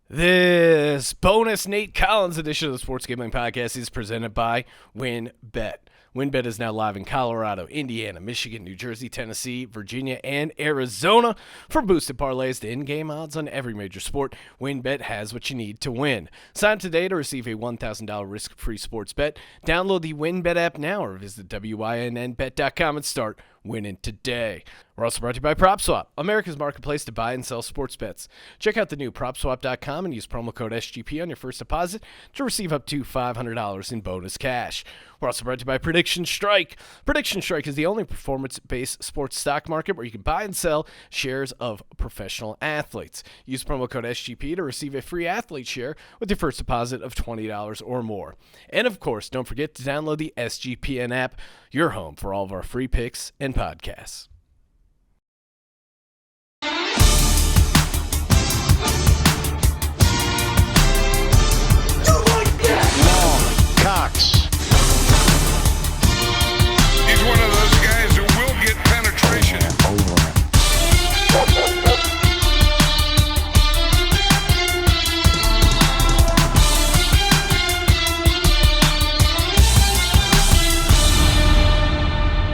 This bonus Nate Collins edition of the Sports Gambling Podcast is presented by Wynn. WynnBET is now live in Colorado, Indiana, Michigan, New Jersey, Tennessee, Virginia, and Arizona. For boosted parlays to in-game odds on every major sport, WynnBET has what you need to win. Sign today to receive a $1,000 risk-free sports bet. Download the WynnBET app now or visit wynnbet.com and start winning today. We're also brought to you by PropSwap, America's marketplace to buy and sell sports bets. Check out the new PropSwap.com and use promo code SGP on your first deposit to receive up to $500 in bonus cash. We're also brought to you by Prediction Strike. Prediction Strike is the only performance-based sports stock market where you can buy and sell shares of professional athletes. Use promo code SGP to receive a free athlete share with your first deposit of $20 or more. And of course, don't forget to download the SGPN app, your home for all of our free picks and podcasts. Cox. He's one of those guys who will get penetration.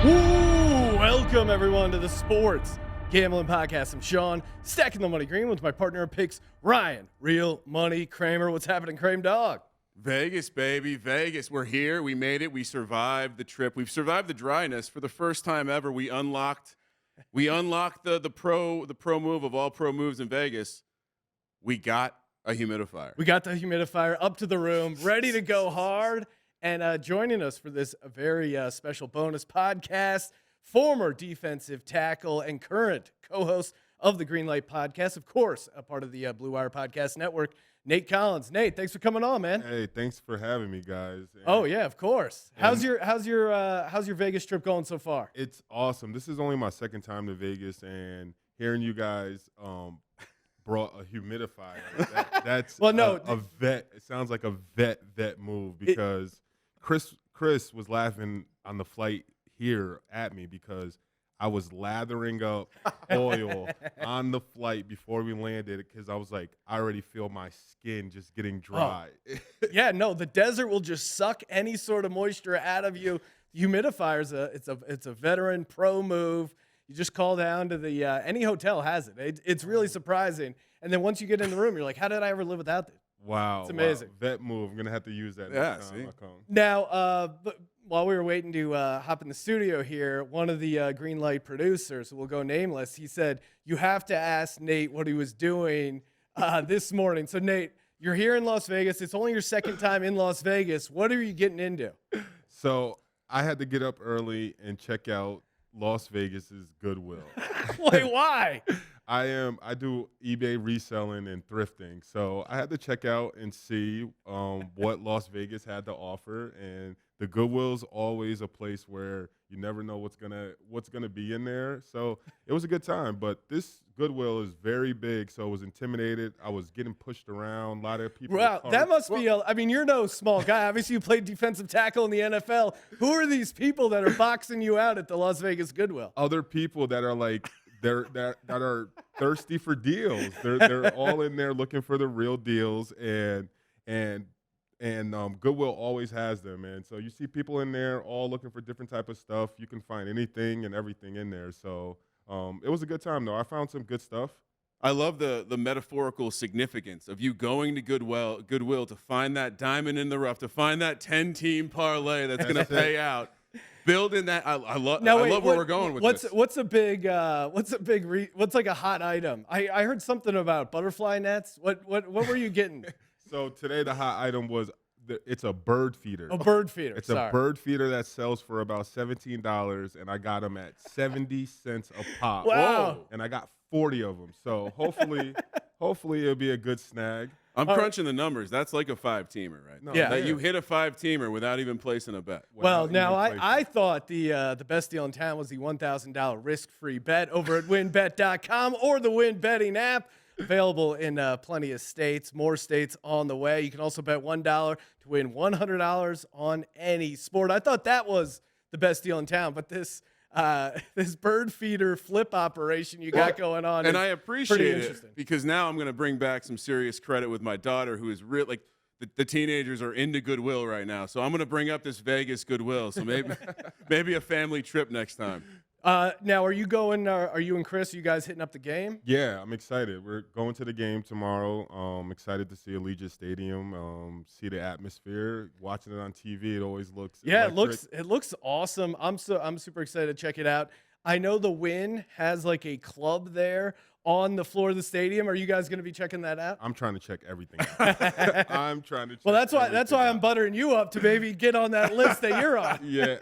Woo! Welcome everyone to the Sports Gambling Podcast. I'm Sean, stacking the money green with my partner in picks, Ryan, Real Money Kramer. What's happening, Kramer Dog? Vegas, baby, Vegas. We're here. We made it. We survived the trip. We've survived the dryness for the first time ever. We unlocked the pro move of all pro moves in Vegas. We got a humidifier. We got the humidifier up to the room, ready to go hard. And joining us for this very special bonus podcast, former defensive tackle and current co-host of the Green Light Podcast, of course, a part of the Blue Wire Podcast Network, Nate Collins. Nate, thanks for coming on, man. Hey, thanks for having me, guys. Oh yeah, of course. How's your Vegas trip going so far? It's awesome. This is only my second time to Vegas, and hearing you guys brought a humidifier. That's well, no, a vet. It sounds like a vet move because Chris was laughing on the flight here at me because I was lathering up oil on the flight before we landed because I was like, I already feel my skin just getting dry. Oh. Yeah, no, the desert will just suck any sort of moisture out of you. Humidifiers, it's a veteran pro move. You just call down to the any hotel has it. It's really surprising. And then once you get in the room, you're like, how did I ever live without this? Wow, it's amazing. Wow. Vet move. I'm gonna have to use that. Yeah, next time see? I come. Now, but while we were waiting to hop in the studio here, one of the Green Light producers, who will go nameless, he said, you have to ask Nate what he was doing this morning. So, Nate, you're here in Las Vegas. It's only your second time in Las Vegas. What are you getting into? So I had to get up early and check out Las Vegas's Goodwill. Wait, why? I do eBay reselling and thrifting, so I had to check out and see what Las Vegas had to offer. And the Goodwill's always a place where you never know what's gonna be in there. So it was a good time. But this Goodwill is very big, so I was intimidated. I was getting pushed around. A lot of people. Wow, that must be. I mean, you're no small guy. Obviously, you played defensive tackle in the NFL. Who are these people that are boxing you out at the Las Vegas Goodwill? Other people that are like. That are thirsty for deals. They're all in there looking for the real deals, and Goodwill always has them. And so you see people in there all looking for different type of stuff. You can find anything and everything in there. So it was a good time though. I found some good stuff. I love the metaphorical significance of you going to Goodwill to find that diamond in the rough, to find that 10-team parlay that's going to pay out. Building that, I love where we're going with this. What's like a hot item? I heard something about butterfly nets. What were you getting? So today the hot item was it's a bird feeder. A bird feeder. It's a bird feeder that sells for about $17, and I got them at 70 cents a pop. Wow! And I got 40 of them. So hopefully it'll be a good snag. I'm crunching the numbers. That's like a 5-teamer, right? No, yeah. That you hit a 5-teamer without even placing a bet. Well, now I thought the best deal in town was the $1,000 risk-free bet over at WynnBET.com or the Wynn betting app. Available in plenty of states, more states on the way. You can also bet $1 to win $100 on any sport. I thought that was the best deal in town, but this this bird feeder flip operation you got going on. And is I appreciate pretty it interesting. because now I'm going to bring back some serious credit with my daughter, who is really like the teenagers are into Goodwill right now. So I'm going to bring up this Vegas Goodwill. So maybe a family trip next time. Now, are you going? Are you and Chris? Are you guys hitting up the game? Yeah, I'm excited. We're going to the game tomorrow. Excited to see Allegiant Stadium, see the atmosphere. Watching it on TV, it always looks electric. It looks awesome. I'm super excited to check it out. I know the Wynn has like a club there on the floor of the stadium. Are you guys going to be checking that out? I'm trying to check everything out. I'm trying to check Well, that's why everything I'm out. buttering you up to maybe get on that list that you're on. Yeah,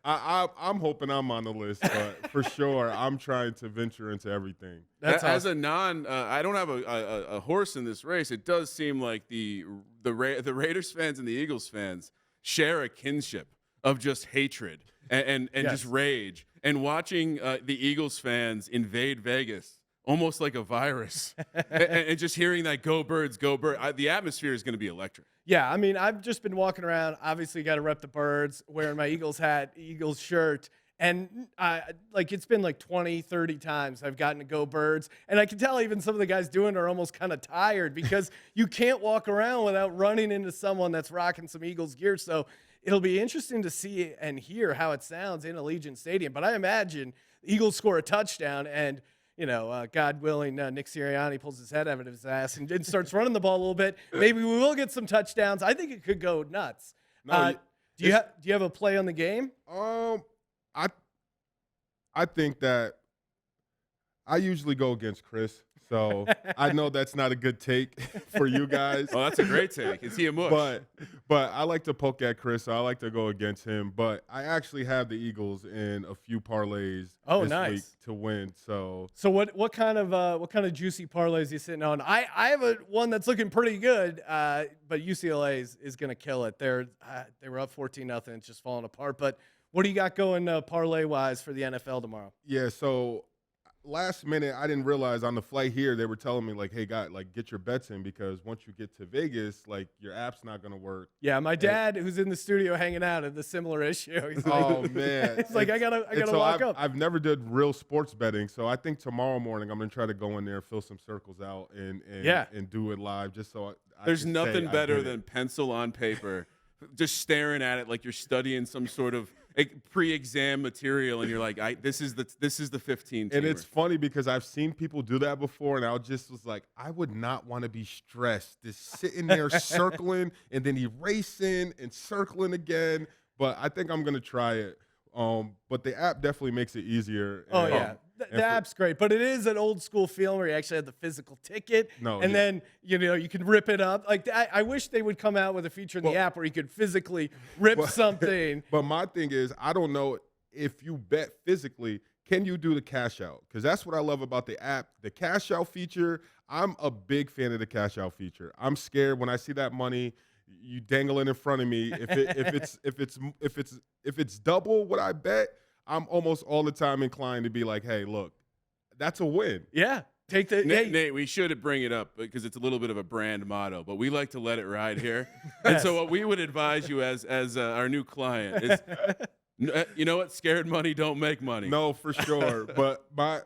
I'm hoping I'm on the list, but for sure, I'm trying to venture into everything. That's As awesome. I don't have a horse in this race. It does seem like the Raiders fans and the Eagles fans share a kinship of just hatred and Yes. just rage. And watching the Eagles fans invade Vegas almost like a virus, and just hearing that "Go Birds, go Birds," the atmosphere is going to be electric. Yeah, I mean, I've just been walking around. Obviously, got to rep the Birds, wearing my Eagles hat, Eagles shirt. And it's been like 20, 30 times I've gotten to Go Birds. And I can tell even some of the guys doing it are almost kind of tired because you can't walk around without running into someone that's rocking some Eagles gear. So it'll be interesting to see and hear how it sounds in Allegiant Stadium. But I imagine the Eagles score a touchdown and, God willing, Nick Sirianni pulls his head out of his ass and starts running the ball a little bit. Maybe we will get some touchdowns. I think it could go nuts. No, Do you have a play on the game? I think that I usually go against Chris, so I know that's not a good take for you guys. Oh, that's a great take. Is he a mush? But I like to poke at Chris, so I like to go against him. But I actually have the Eagles in a few parlays this Nice. week to win. So what kind of juicy parlays are you sitting on? I have one that's looking pretty good, but UCLA is going to kill it. They were up 14-0. It's just falling apart. But what do you got going parlay wise for the NFL tomorrow? yeah, so last minute I didn't realize on the flight here they were telling me like, hey, guy, like get your bets in because once you get to Vegas, like your app's not gonna work. Yeah, my dad, who's in the studio hanging out, had the similar issue. He's like, Oh man, he's like, I gotta so walk up. I've never did real sports betting, so I think tomorrow morning I'm gonna try to go in there, fill some circles out, and do it live, just so I There's can nothing say I better did it. than pencil on paper, just staring at it like you're studying some sort of pre-exam material, and you're like, this is the 15. And it's funny because I've seen people do that before, and I was like, I would not want to be stressed, just sitting there circling and then erasing and circling again. But I think I'm gonna try it. But the app definitely makes it easier. Oh and- yeah, the app's great, but it is an old school feeling where you actually have the physical ticket, then you can rip it up. Like I wish they would come out with a feature in the app where you could physically rip something. But my thing is, I don't know if you bet physically, can you do the cash out? Because that's what I love about the app, the cash out feature. I'm a big fan of the cash out feature. I'm scared when I see that money you dangling in front of me. If it's double what I bet, I'm almost all the time inclined to be like, hey, look, that's a win. Yeah, take the Nate, we should bring it up because it's a little bit of a brand motto, but we like to let it ride here. And so what we would advise you as our new client is, you know what? Scared money don't make money. No, for sure. But my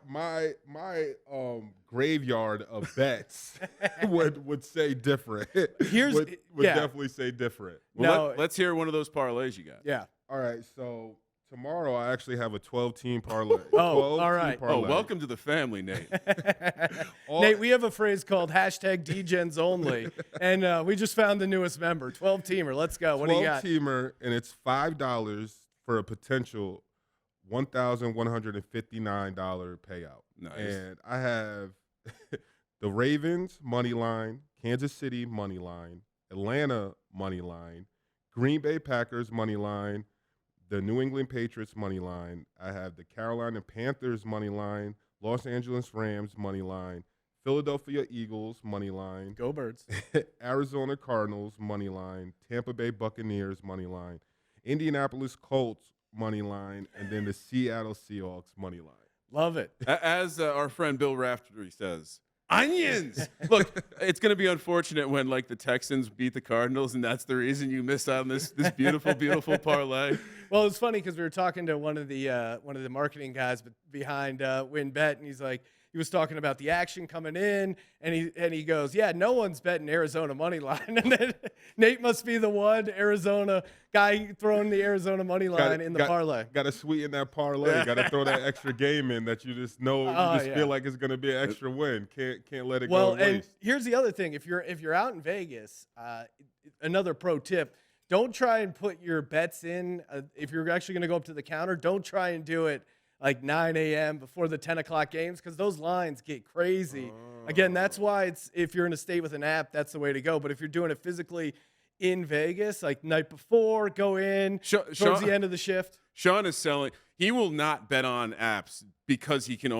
graveyard of bets would say different. would definitely say different. Well, let's hear one of those parlays you got. Yeah. All right, so tomorrow I actually have a 12-team parlay. Oh, all right. Oh, welcome to the family, Nate. Nate, we have a phrase called #DGens only, and we just found the newest member, 12-teamer. Let's go. What do you got? 12-teamer, and it's $5 for a potential $1,159 payout. Nice. And I have the Ravens money line, Kansas City money line, Atlanta money line, Green Bay Packers money line, the New England Patriots money line. I have the Carolina Panthers money line, Los Angeles Rams money line, Philadelphia Eagles money line, Go Birds. Arizona Cardinals money line, Tampa Bay Buccaneers money line, Indianapolis Colts money line, and then the Seattle Seahawks money line. Love it. As our friend Bill Raftery says, Onions. Look, it's going to be unfortunate when like the Texans beat the Cardinals, and that's the reason you missed out on this beautiful, beautiful parlay. Well, it's funny because we were talking to one of the marketing guys behind WinBet, and he's like, he was talking about the action coming in, and he goes, yeah, no one's betting Arizona money line, and then Nate must be the one Arizona guy throwing the Arizona money line in the parlay. Got to sweeten that parlay. Got to throw that extra game in that you just know feel like it's going to be an extra win. Can't let it go to and waste. Here's the other thing: if you're out in Vegas, another pro tip. Don't try and put your bets in. If you're actually going to go up to the counter, don't try and do it like 9 a.m. before the 10 o'clock games because those lines get crazy. Again, that's why if you're in a state with an app, that's the way to go. But if you're doing it physically in Vegas, like night before, go in towards the end of the shift. Sean is selling. He will not bet on apps because he can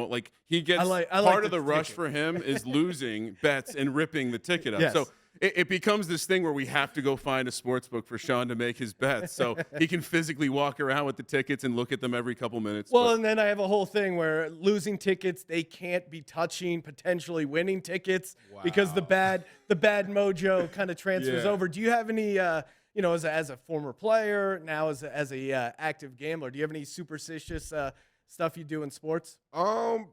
he gets I like part of the the rush ticket. for him is losing bets and ripping the ticket up. Yes. So it becomes this thing where we have to go find a sports book for Sean to make his bets so he can physically walk around with the tickets and look at them every couple minutes. Well, and then I have a whole thing where losing tickets, they can't be touching potentially winning tickets because the bad mojo kind of transfers over. Do you have any, as a former player, now as a active gambler, do you have any superstitious stuff you do in sports? I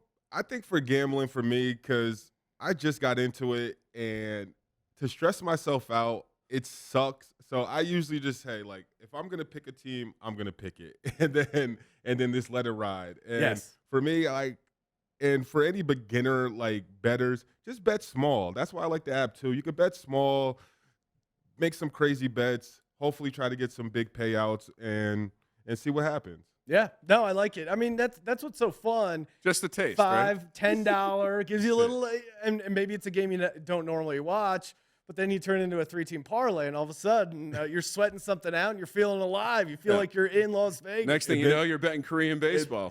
think for gambling for me, because I just got into it and to stress myself out, it sucks. So I usually just say, like, if I'm gonna pick a team, I'm gonna pick it, and then just let it ride. And for me, and for any beginner like bettors, just bet small. That's why I like the app too. You can bet small, make some crazy bets, hopefully try to get some big payouts, and see what happens. Yeah, no, I like it. I mean, that's what's so fun. Just the taste, $5, right? $10 gives you a little, and maybe it's a game you don't normally watch. But then you turn into a 3-team parlay, and all of a sudden you're sweating something out, and you're feeling alive. You feel like you're in Las Vegas. Next thing you know, you're betting Korean baseball.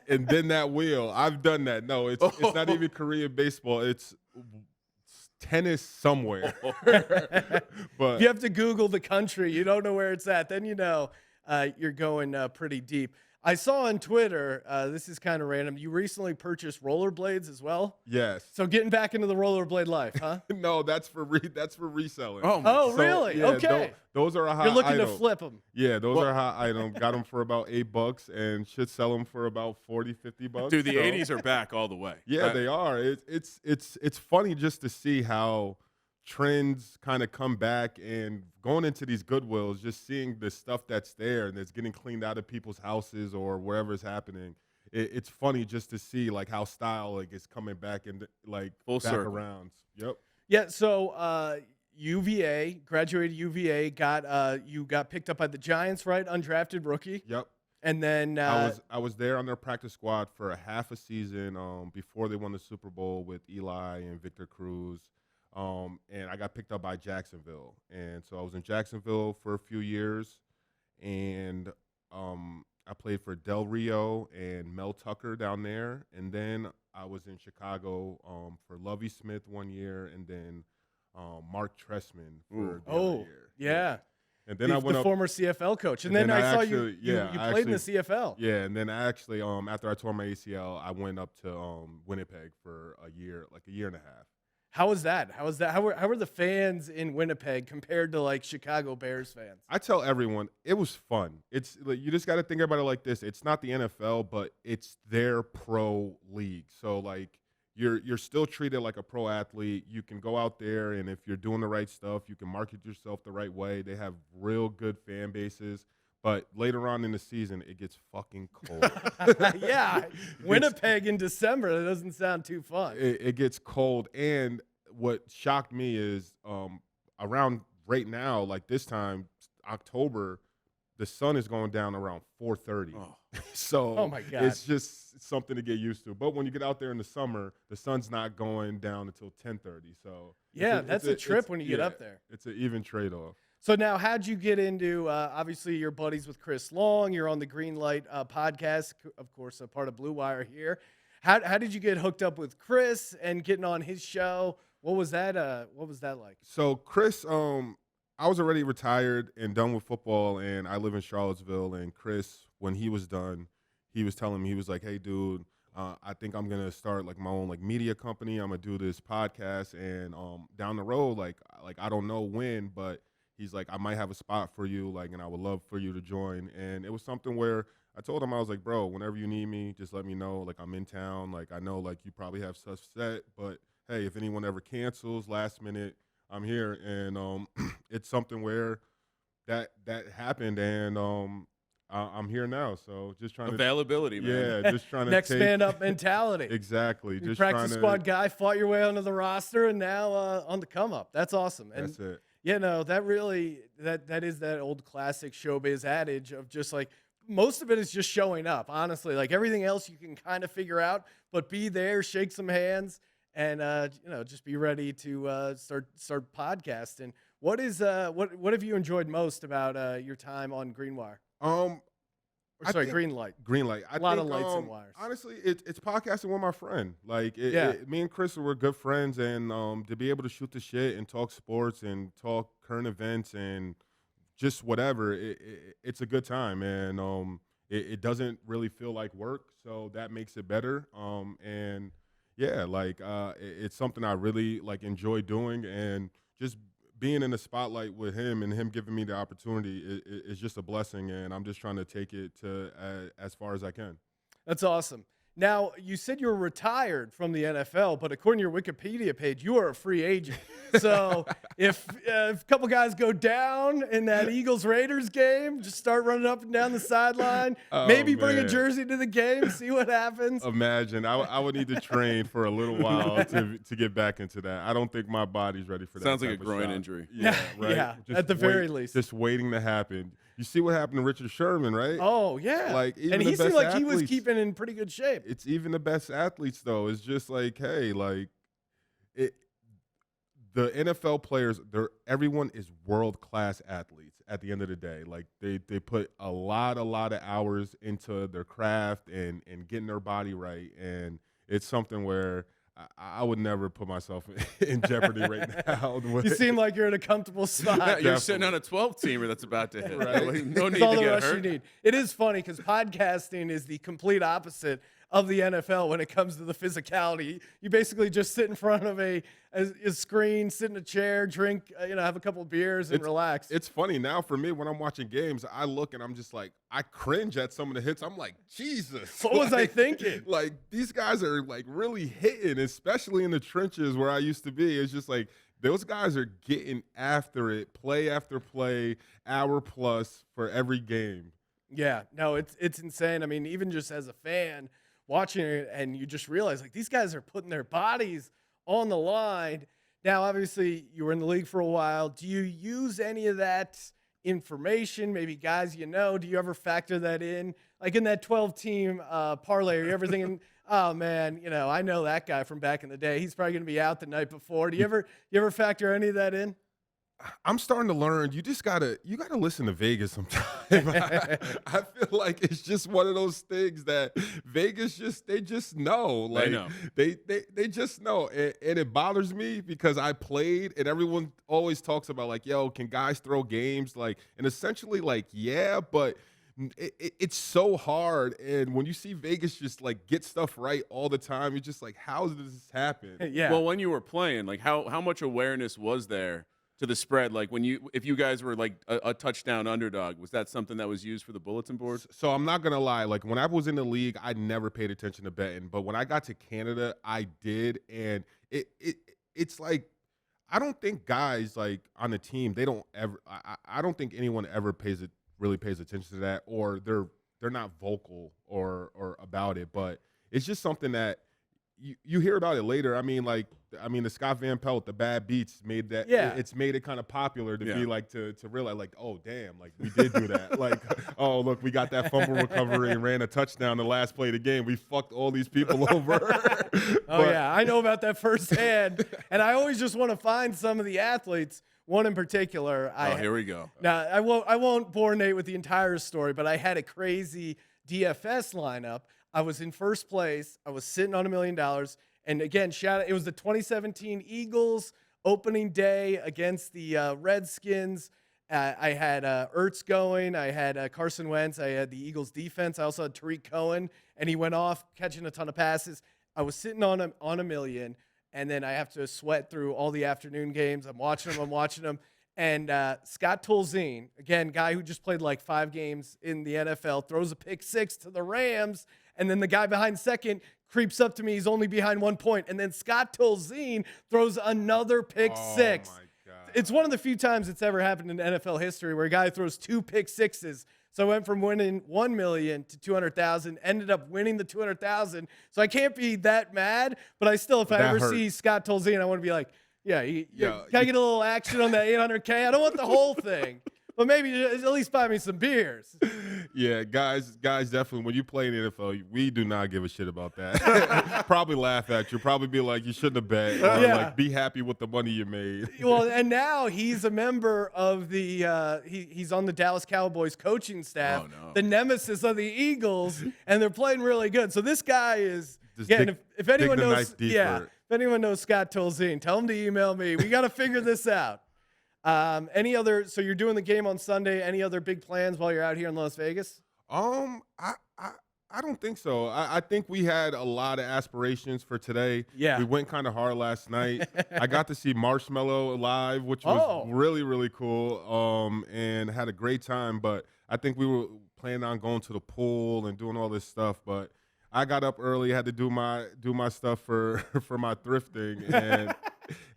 And then that wheel. I've done that. No, it's not even Korean baseball. It's tennis somewhere. But you have to Google the country. You don't know where it's at. Then you know you're going pretty deep. I saw on Twitter, this is kind of random, you recently purchased rollerblades as well? yes. So getting back into the rollerblade life, huh? No, that's for reselling. Oh, really? Yeah, Okay. Those are a hot You're looking item. to flip them. Yeah, those are a hot item. Got them for about $8 and should sell them for about $40-$50. Dude, the 80s are back all the way. Yeah, they are. It's funny just to see how trends kind of come back and going into these Goodwills, just seeing the stuff that's there and that's getting cleaned out of people's houses or wherever it's happening. It's funny just to see like how style like is coming back and like Full back circle. around. Yep. Yeah, so UVA, graduated UVA, you got picked up by the Giants, right? Undrafted rookie. Yep. And then I was there on their practice squad for a half a season before they won the Super Bowl with Eli and Victor Cruz. And I got picked up by Jacksonville. And so I was in Jacksonville for a few years. And I played for Del Rio and Mel Tucker down there. And then I was in Chicago for Lovie Smith one year and then Mark Tressman for the other year. Yeah. And then I went the up, former CFL coach. And then I saw you played in the CFL. Yeah, and then I actually, after I tore my ACL, I went up to Winnipeg for a year and a half. How was that? How were the fans in Winnipeg compared to like Chicago Bears fans? I tell everyone it was fun. It's like, you just got to think about it like this. It's not the NFL, but it's their pro league. So like you're still treated like a pro athlete. You can go out there, and if you're doing the right stuff, you can market yourself the right way. They have real good fan bases. But later on in the season, it gets fucking cold. Yeah, Winnipeg in December, that doesn't sound too fun. It gets cold. And what shocked me is around right now, like this time, October, the sun is going down around 4:30. Oh. So Oh my God. it's just something to get used to. But when you get out there in the summer, the sun's not going down until 10:30. So Yeah, that's a trip when you get up there. It's an even trade-off. So now, how'd you get into, obviously, you're buddies with Chris Long. You're on the Greenlight podcast, of course, a part of Blue Wire here. How did you get hooked up with Chris and getting on his show? What was that like? So Chris, I was already retired and done with football, and I live in Charlottesville. And Chris, when he was done, he was telling me, he was like, "Hey, dude, I think I'm gonna start like my own like media company. I'm gonna do this podcast, and down the road, like I don't know when, but he's like, I might have a spot for you, like, and I would love for you to join. And it was something where I told him, I was like, bro, whenever you need me, just let me know. Like, I'm in town. Like, I know like you probably have stuff set, but hey, if anyone ever cancels last minute, I'm here. And it's something where that happened, and I'm here now. So just trying Availability, man. yeah, just trying to Next take man up mentality. exactly. You Just practice trying to squad guy, fought your way onto the roster, and now on the come up. That's awesome. And That's it. yeah, no, that really that is that old classic showbiz adage of just like most of it is just showing up. Honestly, like everything else you can kind of figure out, but be there, shake some hands, and just be ready to start podcasting. What is what have you enjoyed most about your time on Greenwire? Or I sorry, think- Greenlight. Greenlight. A lot of lights and wires. Honestly, it's podcasting with my friend. Like, Yeah. me and Chris were good friends, and to be able to shoot the shit and talk sports and talk current events and just whatever, it's a good time, and it doesn't really feel like work, so that makes it better. And yeah, like it's something I really like enjoy doing, and just being in the spotlight with him and him giving me the opportunity is just a blessing, and I'm just trying to take it to as far as I can. That's awesome. Now, you said you were retired from the NFL, but according to your Wikipedia page, you are a free agent. So if a couple guys go down in that Eagles-Raiders game, just start running up and down the sideline, Oh, maybe bring a man. jersey to the game, see what happens. Imagine I would need to train for a little while to get back into that. I don't think my body's ready for that. Sounds like a type of groin shot. injury. Yeah, right. Yeah, at the very least. just waiting to happen. You see what happened to Richard Sherman, right? Oh, yeah. Like, even and the he seemed best like he was athletes- keeping in pretty good shape. It's even the best athletes though. It's just like, hey, like it. The NFL players, everyone is world class athletes. At the end of the day, like they put a lot of hours into their craft and getting their body right, and it's something where I would never put myself in jeopardy right now. You seem like you're in a comfortable spot. You're sitting on a 12-teamer that's about to hit. Right. Like, no need That's all to the get rush hurt. you need. It is funny because podcasting is the complete opposite of the NFL when it comes to the physicality. You basically just sit in front of a screen, sit in a chair, drink, have a couple of beers and relax. It's funny now for me when I'm watching games. I look and I'm just like, I cringe at some of the hits. I'm like, Jesus, What was I thinking? Like these guys are like really hitting, especially in the trenches where I used to be. It's just like those guys are getting after it, play after play, hour plus for every game. Yeah, no, it's insane. I mean, even just as a fan watching it, and you just realize like these guys are putting their bodies on the line. Now, obviously, you were in the league for a while. Do you use any of that information? Maybe guys do you ever factor that in? Like in that 12-team parlay, are you ever thinking, oh man, I know that guy from back in the day. He's probably going to be out the night before. Do you ever factor any of that in? I'm starting to learn. You gotta listen to Vegas sometime. I feel like it's just one of those things that Vegas they just know. Like They know. They just know, and it bothers me because I played, and everyone always talks about like, yo, can guys throw games? Like, and essentially like, yeah, but it's so hard. And when you see Vegas just like get stuff right all the time, you're just like, how does this happen? Yeah. Well, when you were playing, like how much awareness was there to the spread? Like if you guys were like a touchdown underdog, was that something that was used for the bulletin board? So I'm not gonna lie. Like when I was in the league, I never paid attention to betting. But when I got to Canada, I did, and it's like I don't think guys like on the team they don't ever. I don't think anyone ever really pays attention to that, or they're not vocal or about it. But it's just something that you hear about it later. I mean, the Scott Van Pelt, the bad beats made that. Yeah. It's made it kind of popular to Yeah. be like to realize like, oh damn, like we did do that. Like, oh look, we got that fumble recovery and ran a touchdown the last play of the game. We fucked all these people over. Oh, yeah. I know about that firsthand. And I always just want to find some of the athletes, one in particular. Here we go. Now, I won't bore Nate with the entire story, but I had a crazy DFS lineup. I was in first place. I was sitting on $1 million. And again, it was the 2017 Eagles opening day against the Redskins. I had Ertz going. I had Carson Wentz. I had the Eagles defense. I also had Tariq Cohen, and he went off catching a ton of passes. I was sitting on a million, and then I have to sweat through all the afternoon games. I'm watching them. And Scott Tolzien, again, guy who just played like 5 games in the NFL, throws a pick 6 to the Rams, and then the guy behind second creeps up to me. He's only behind 1 point. And then Scott Tolzien throws another pick 6. My God. It's one of the few times it's ever happened in NFL history where a guy throws 2 pick 6s. So I went from winning 1 million to 200,000, ended up winning the 200,000. So I can't be that mad, but I still, if I ever see Scott Tolzien, I want to be like, yeah, can I get a little action on that 800K? I don't want the whole thing, but maybe at least buy me some beers. Yeah, guys, definitely. When you play in the NFL, we do not give a shit about that. Probably laugh at you. Probably be like, you shouldn't have bet. Or like, be happy with the money you made. Well, and now he's a member of the he's on the Dallas Cowboys coaching staff, the nemesis of the Eagles, and they're playing really good. So this guy is if anyone knows, if anyone knows Scott Tolzien, tell him to email me. We got to figure this out. So you're doing the game on Sunday. Any other big plans while you're out here in Las Vegas? I don't think so. I think we had a lot of aspirations for today. Yeah. We went kind of hard last night. I got to see Marshmello live, which was really, really cool. And had a great time. But I think we were planning on going to the pool and doing all this stuff. But I got up early, had to do my stuff for my thrifting,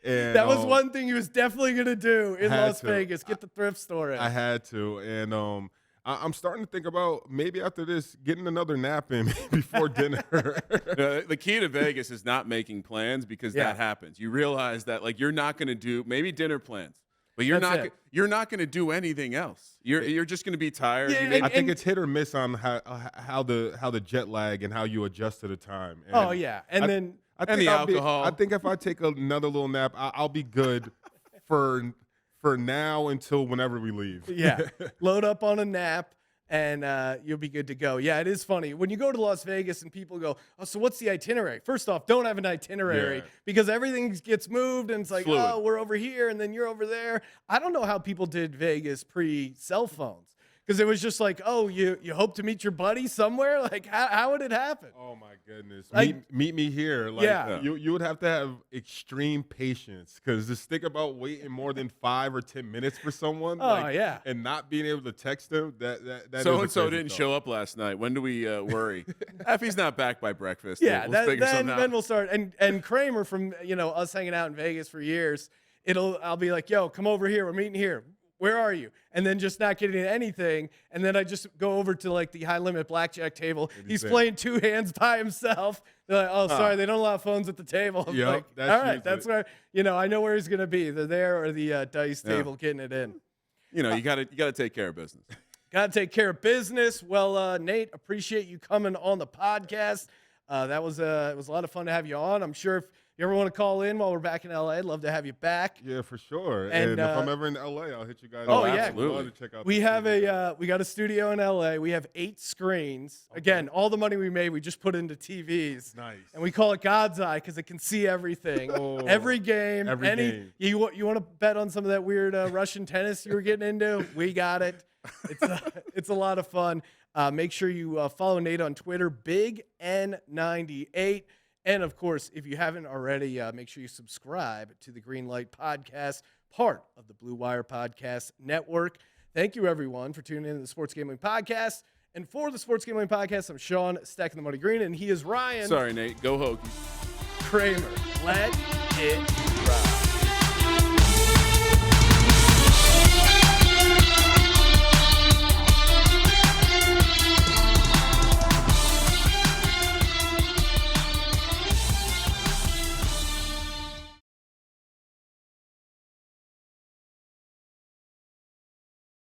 and that was one thing he was definitely gonna do in Las Vegas, get the thrift store in. I had to, and I'm starting to think about maybe after this getting another nap in before dinner. The key to Vegas is not making plans because that happens. You realize that like you're not gonna do maybe dinner plans. But you're not going to do anything else. You're just going to be tired. Yeah, I think it's hit or miss on how the jet lag and how you adjust to the time. And and the alcohol. I think if I take another little nap, I'll be good for now until whenever we leave. Yeah, load up on a nap. And you'll be good to go. Yeah, it is funny. When you go to Las Vegas and people go, oh, so what's the itinerary? First off, don't have an itinerary because everything gets moved and it's like, oh, we're over here and then you're over there. I don't know how people did Vegas pre-cell phones because it was just like, oh, you hope to meet your buddy somewhere? Like, how would it happen? Oh, my goodness. Meet me here. Like, you would have to have extreme patience because just think about waiting more than 5 or 10 minutes for someone. And not being able to text them. That So-and-so didn't show up last night. When do we worry? If he's not back by breakfast, yeah, we'll figure something out. Then we'll start. And Kramer from, us hanging out in Vegas for years, I'll be like, yo, come over here. We're meeting here. Where are you? And then just not getting anything. And then I just go over to like the high limit blackjack table. He's playing 2 hands by himself. They're like, oh, sorry, they don't allow phones at the table. I'm like, all right, that's where, I know where he's going to be. They're there or the dice table getting it in. You got to take care of business. Got to take care of business. Well, Nate, appreciate you coming on the podcast. It was a lot of fun to have you on. I'm sure if you ever want to call in while we're back in LA, I'd love to have you back. Yeah, for sure. And if I'm ever in LA, I'll hit you guys. Oh, up. yeah. Absolutely. Check out we got a studio in LA. We have 8 screens. Okay. Again, all the money we made, we just put into TVs. Nice. And we call it God's Eye because it can see everything. Every game. Game. You want to bet on some of that weird Russian tennis you were getting into? We got it. It's a lot of fun. Make sure you follow Nate on Twitter, Big N98. And, of course, if you haven't already, make sure you subscribe to the Green Light Podcast, part of the Blue Wire Podcast Network. Thank you, everyone, for tuning in to the Sports Gambling Podcast. And for the Sports Gambling Podcast, I'm Sean, stacking the money green, and he is Ryan. Sorry, Nate. Go Hokies. Kramer. Let it ride.